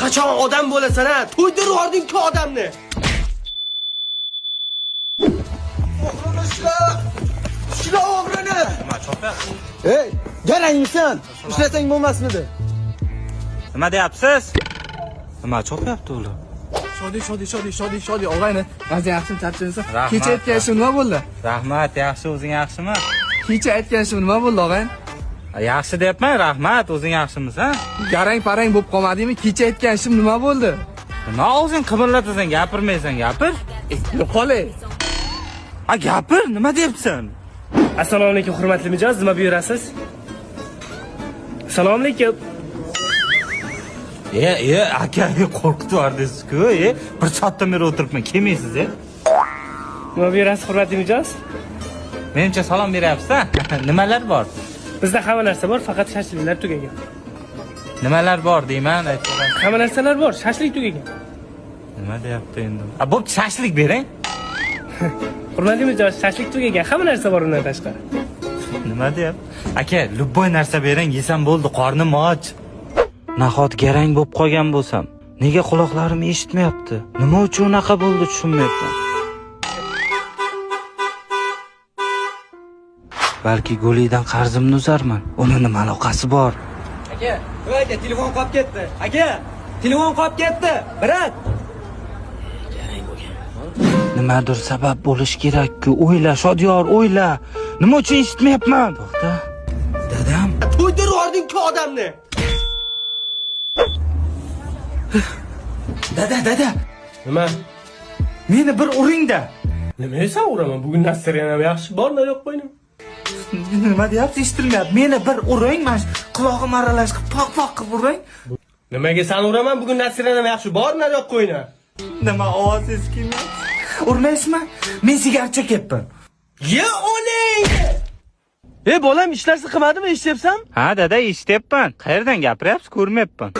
Qachon odam bo'lasan ha? To'ydirib yubording-ku odamni. O'g'rini ushla o'g'rini. Nima chopyapsiz? Hey, garangmisan? Ushlasang bo'lmasmidi? Nima deyapsiz? Nima chopyapti ular? Shodi, og'ayni. Ba'zi yaxshi charchasan. Rahmat. Kecha aytgan shu nima bo'ldi? Rahmat, yaxshi, o'zing yaxshimi? Kecha aytgan shu nima bo'ldi, og'ayn? Yaxshi deyapman, rahmat, o'zing yaxshimisan? Garang-parang bo'lib qolmadingmi? Kecha aytgan shu nima bo'ldi? Nima o'zing qimirlatasan, gapirmaysan, gapir. Yo'qolay. Ha, gapir, nima deyapsan? Assalomu alaykum, hurmatli mijoz, nima buyurasiz? Assalomu alaykum. Aka, qo'rqitib yubordingiz-ku, bir soatdan beri o'tiribman, kelmaysiz, Nima buyurasiz, hurmatli mijoz? Menimcha salom beryapsiz-a? Nimalar bor? Bizda hamma narsa bor, faqat shashliklar tugagan. Nimalar bor deyman, aytsalar. Hamma narsalar bor, shashlik tugagan. Nima deyapti endi? Bo'pti, shashlik bering. Hurmatli mijoz, shashlik tugagan, hamma narsa bor undan tashqari. Nima deyapti? Aka, любой narsa bering, yesam bo'ldi, qornim och. Nahot garang bo'lib qolgan bo'lsam, nega quloqlarim eshitmayapti? Nima uchun unaqa bo'ldi tushunmayapman. Balki Golidan qarzimni uzarman. Uni nima aloqasi bor? Aka, telefon qolib ketdi. Aka, telefon qolib ketdi. Brat. Nimadir sabab bo'lish kerak-ku. O'yla, Shodiyor, o'yla. Nima uchun eshitmayapman? To'xta. Dadam, To'ydirib yubording-ku odamni. Dada. Nima? Meni bir uring-da. Nima esa uraman? Bugun Nasryan ham yaxshi bor, nariyoq qo'ydim. Nima deyapsiz? Eshitilmayapti. Meni bir uring, mana qulog'im aralash qilib poq-poq qilib uring. Nimaga san uraman? Bugun Nasryan ham yaxshi bor, nariyoq qo'yna. Nima ovozingiz kelmayapti? Urmaysizmi? Men sigaret chekyapman. Ye oling! Bolam ishlarsa qilmadimi, eshityapsan? Ha, dada, eshityapman. Qayerdan gapiryapsiz? Ko'rmayapman.